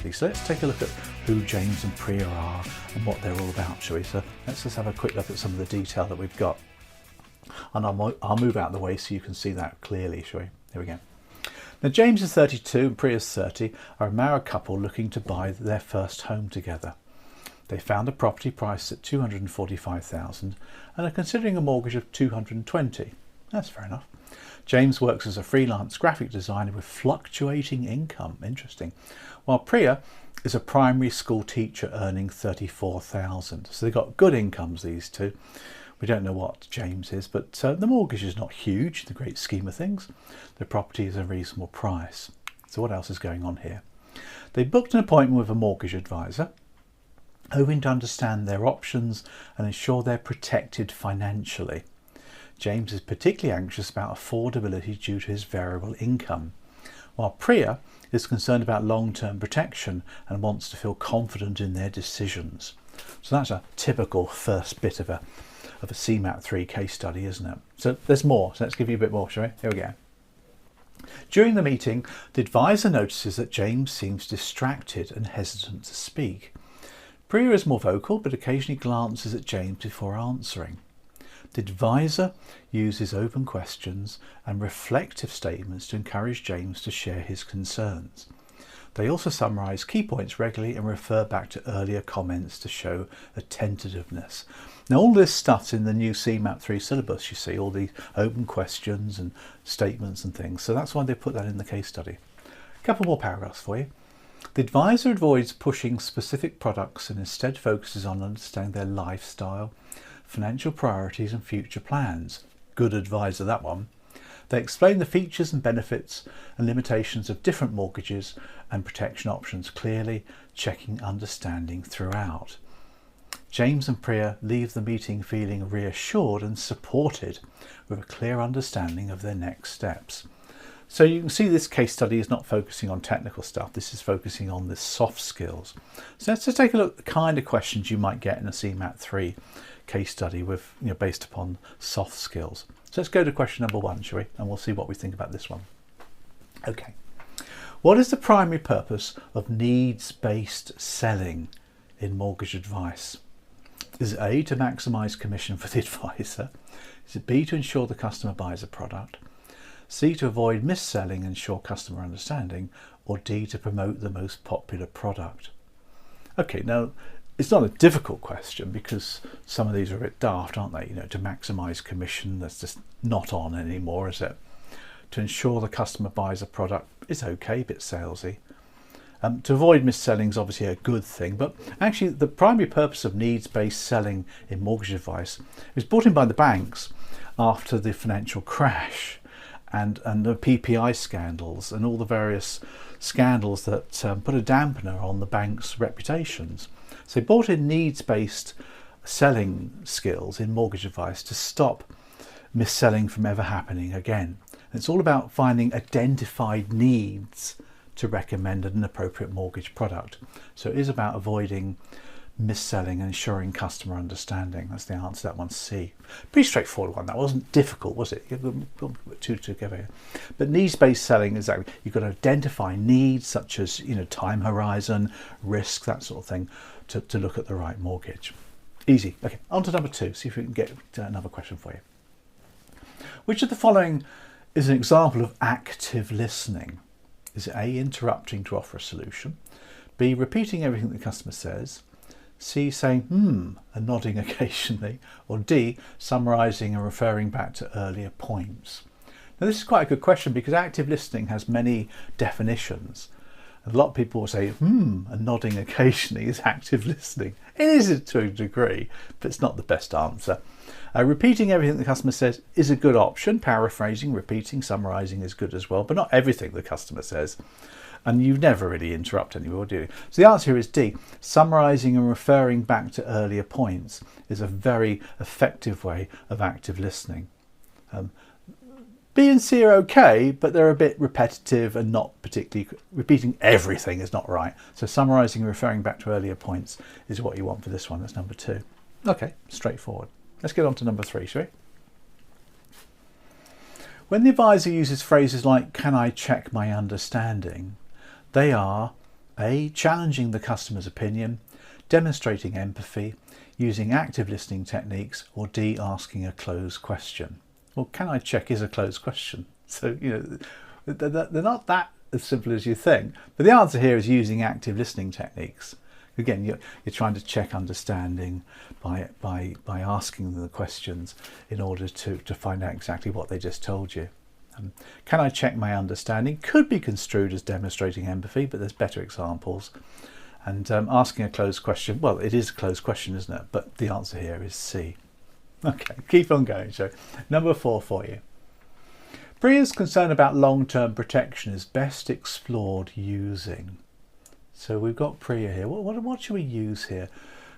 nicely. So let's take a look at who James and Priya are and what they're all about, shall we? So let's just have a quick look at some of the detail that we've got. And I'll move out of the way so you can see that clearly, shall we? Here we go. Now James is 32 and Priya's 30, are a married couple looking to buy their first home together. They found a property priced at $245,000 and are considering a mortgage of $220,000. That's fair enough. James works as a freelance graphic designer with fluctuating income, interesting, while Priya is a primary school teacher earning $34,000. So they've got good incomes, these two. We don't know what James is, but the mortgage is not huge in the great scheme of things. The property is a reasonable price. So what else is going on here? They booked an appointment with a mortgage advisor, hoping to understand their options and ensure they're protected financially. James is particularly anxious about affordability due to his variable income, while Priya is concerned about long-term protection and wants to feel confident in their decisions. So that's a typical first bit of a CeMAP 3 case study, isn't it? So there's more, so let's give you a bit more, shall we? Here we go. During the meeting, the advisor notices that James seems distracted and hesitant to speak. Priya is more vocal, but occasionally glances at James before answering. The advisor uses open questions and reflective statements to encourage James to share his concerns. They also summarise key points regularly and refer back to earlier comments to show attentiveness. Now all this stuff's in the new CeMAP 3 syllabus, you see, all the open questions and statements and things. So that's why they put that in the case study. A couple more paragraphs for you. The advisor avoids pushing specific products and instead focuses on understanding their lifestyle, financial priorities and future plans. Good advisor, that one. They explain the features and benefits and limitations of different mortgages and protection options clearly, checking understanding throughout. James and Priya leave the meeting feeling reassured and supported with a clear understanding of their next steps. So you can see this case study is not focusing on technical stuff, this is focusing on the soft skills. So let's just take a look at the kind of questions you might get in a CeMAP 3 case study with, based upon soft skills. So let's go to question number 1, shall we? And we'll see what we think about this one. Okay. What is the primary purpose of needs-based selling in mortgage advice? Is it A, to maximise commission for the advisor? Is it B, to ensure the customer buys a product? C, to avoid mis-selling and ensure customer understanding? Or D, to promote the most popular product? Okay, now it's not a difficult question because some of these are a bit daft, aren't they? To maximise commission, that's just not on anymore, is it? To ensure the customer buys a product is okay, a bit salesy. To avoid mis-selling is obviously a good thing, but actually the primary purpose of needs-based selling in mortgage advice was brought in by the banks after the financial crash and the PPI scandals and all the various scandals that put a dampener on the bank's reputations. So they brought in needs-based selling skills in mortgage advice to stop mis-selling from ever happening again. And it's all about finding identified needs to recommend an appropriate mortgage product. So it is about avoiding mis-selling and ensuring customer understanding. That's the answer to that one, C. Pretty straightforward one. That wasn't difficult, was it? Two together. But needs-based selling, exactly. You've got to identify needs such as time horizon, risk, that sort of thing, to look at the right mortgage. Easy. Okay, on to number 2. See if we can get another question for you. Which of the following is an example of active listening? Is it A, interrupting to offer a solution? B, repeating everything the customer says? C, saying and nodding occasionally? Or D, summarising and referring back to earlier points? Now this is quite a good question because active listening has many definitions. A lot of people will say and nodding occasionally is active listening. It is to a degree, but it's not the best answer. Repeating everything the customer says is a good option. Paraphrasing, repeating, summarising is good as well, but not everything the customer says. And you never really interrupt anyone, do you? So the answer here is D. Summarising and referring back to earlier points is a very effective way of active listening. B and C are okay, but they're a bit repetitive and not particularly, repeating everything is not right. So summarising and referring back to earlier points is what you want for this one. That's number 2. Okay, straightforward. Let's get on to number 3, shall we? When the advisor uses phrases like, can I check my understanding? They are A, challenging the customer's opinion, demonstrating empathy, using active listening techniques, or D, asking a closed question. Well, can I check is a closed question? So, they're not that as simple as you think, but the answer here is using active listening techniques. Again, you're trying to check understanding by asking them the questions in order to find out exactly what they just told you. Can I check my understanding? Could be construed as demonstrating empathy, but there's better examples. And asking a closed question, well, it is a closed question, isn't it? But the answer here is C. Okay, keep on going. So number 4 for you. Priya's concern about long-term protection is best explored using. So we've got Priya here. What should we use here?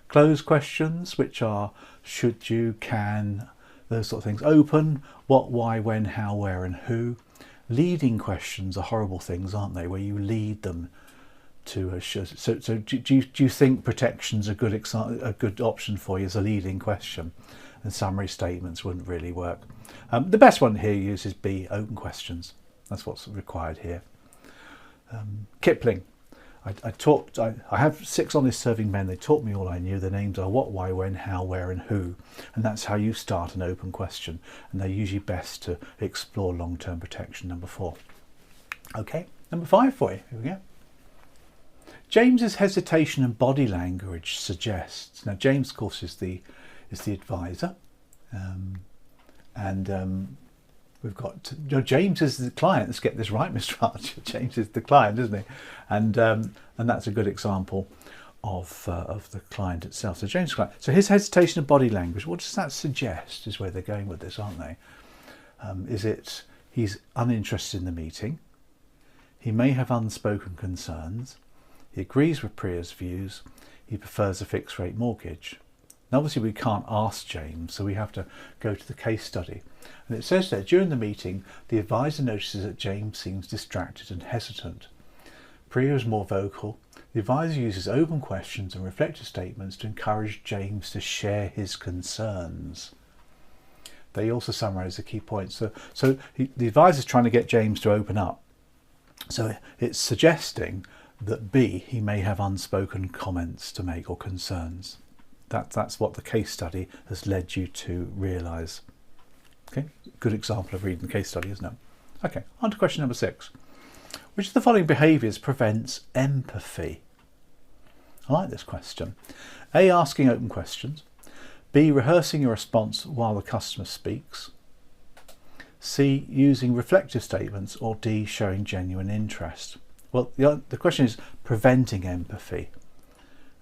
Closed questions, which are should, you, can, those sort of things. Open, what, why, when, how, where and who. Leading questions are horrible things, aren't they, where you lead them to a should. So do you think protection's a good option for you as a leading question? And summary statements wouldn't really work. The best one here uses B, open questions. That's what's required here. Kipling. I have 6 honest serving men. They taught me all I knew. The names are what, why, when, how, where and who. And that's how you start an open question. And they're usually best to explore long-term protection, number 4. Okay, number 5 for you. Here we go. James's hesitation and body language suggests. Now, James, of course, is the advisor. We've got James is the client. Let's get this right, Mr. Archer. James is the client, isn't he? And that's a good example of the client itself. So James is the client. So his hesitation of body language. What does that suggest? Is where they're going with this, aren't they? Is it he's uninterested in the meeting? He may have unspoken concerns. He agrees with Priya's views. He prefers a fixed rate mortgage. Now, obviously, we can't ask James, so we have to go to the case study. And it says there, during the meeting, the advisor notices that James seems distracted and hesitant. Priya is more vocal. The advisor uses open questions and reflective statements to encourage James to share his concerns. They also summarise the key points. So the advisor is trying to get James to open up. So it's suggesting that B, he may have unspoken comments to make or concerns. That's what the case study has led you to realise. Okay, good example of reading the case study, isn't it? Okay, on to question number 6. Which of the following behaviours prevents empathy? I like this question. A, asking open questions. B, rehearsing your response while the customer speaks. C, using reflective statements. Or D, showing genuine interest. Well, the question is preventing empathy.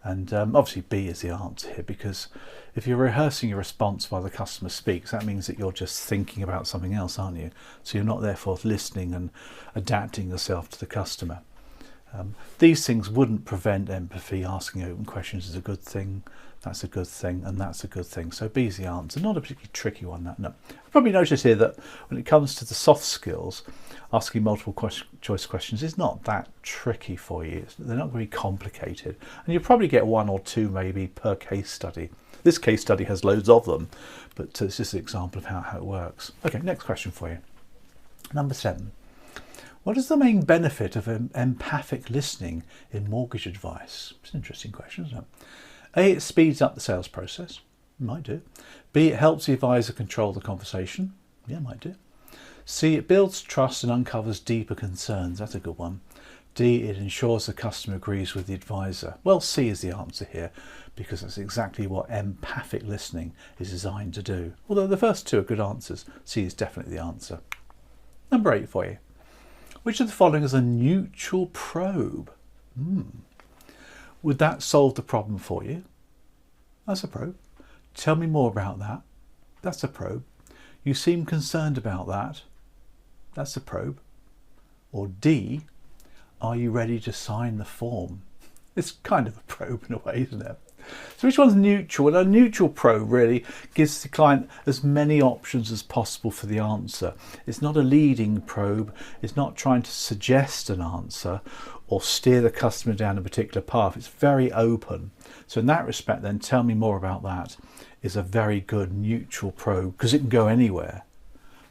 And obviously B is the answer here, because if you're rehearsing your response while the customer speaks, that means that you're just thinking about something else, aren't you? So you're not therefore listening and adapting yourself to the customer. These things wouldn't prevent empathy. Asking open questions is a good thing. That's a good thing, and that's a good thing. So B is the answer. Not a particularly tricky one, that. No. You'll probably notice here that when it comes to the soft skills, asking multiple choice questions is not that tricky for you. They're not very complicated. And you'll probably get 1 or 2 maybe per case study. This case study has loads of them, but it's just an example of how it works. Okay, next question for you. Number 7. What is the main benefit of empathic listening in mortgage advice? It's an interesting question, isn't it? A, it speeds up the sales process. Might do. B, it helps the advisor control the conversation. Yeah, might do. C, it builds trust and uncovers deeper concerns. That's a good one. D, it ensures the customer agrees with the advisor. Well, C is the answer here, because that's exactly what empathic listening is designed to do. Although the first 2 are good answers, C is definitely the answer. Number 8 for you. Which of the following is a neutral probe? Would that solve the problem for you? That's a probe. Tell me more about that. That's a probe. You seem concerned about that. That's a probe. Or D, are you ready to sign the form? It's kind of a probe in a way, isn't it? So which one's neutral? Well, a neutral probe really gives the client as many options as possible for the answer. It's not a leading probe. It's not trying to suggest an answer or steer the customer down a particular path. It's very open. So in that respect, then, tell me more about that is a very good neutral probe, because it can go anywhere.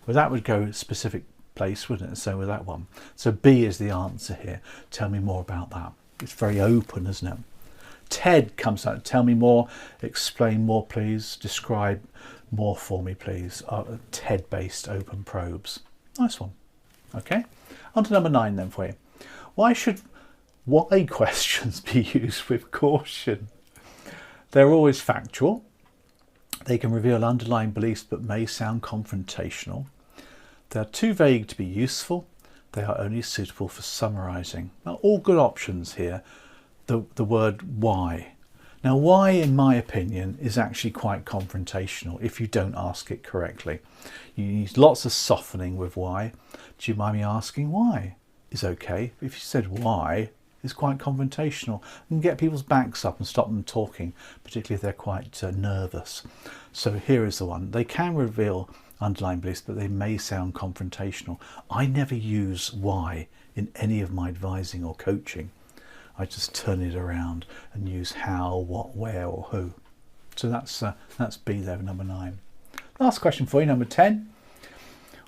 Well, that would go a specific place, wouldn't it? So with that one. So B is the answer here. Tell me more about that. It's very open, isn't it? TED comes out. Tell me more, explain more, please. Describe more for me, please. TED-based open probes. Nice one. Okay, on to number 9 then for you. Why should why questions be used with caution? They're always factual. They can reveal underlying beliefs but may sound confrontational. They are too vague to be useful. They are only suitable for summarising. Now, all good options here. The word why. Now, why, in my opinion, is actually quite confrontational if you don't ask it correctly. You need lots of softening with why. Do you mind me asking why? Is okay. If you said why, it's quite confrontational and get people's backs up and stop them talking, particularly if they're quite nervous. So here is the one. They can reveal underlying beliefs, but they may sound confrontational. I never use why in any of my advising or coaching. I just turn it around and use how, what, where, or who. So that's B there, number 9. Last question for you, number 10.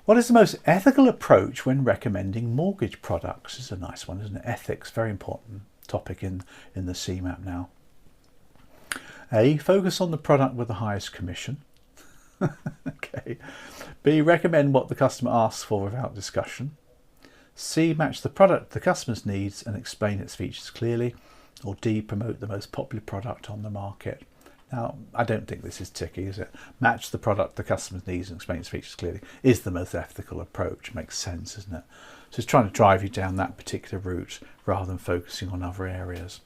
What is the most ethical approach when recommending mortgage products? This is a nice one, isn't it? Ethics, very important topic in the CeMAP now. A, focus on the product with the highest commission. Okay. B, recommend what the customer asks for without discussion. C, match the product to the customer's needs and explain its features clearly. Or D, promote the most popular product on the market. Now, I don't think this is tricky, is it? Match the product to the customer's needs and explain its features clearly is the most ethical approach. Makes sense, isn't it? So it's trying to drive you down that particular route rather than focusing on other areas.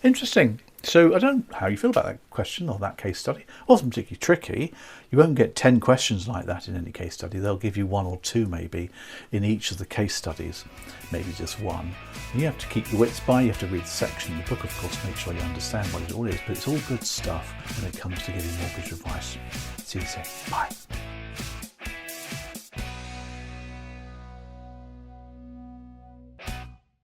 Interesting. So I don't know how you feel about that question or that case study. It wasn't particularly tricky. You won't get 10 questions like that in any case study. They'll give you 1 or 2 maybe in each of the case studies, maybe just 1. And you have to keep your wits by. You have to read the section in the book, of course, make sure you understand what it all is. But it's all good stuff when it comes to giving mortgage advice. See you soon. Bye.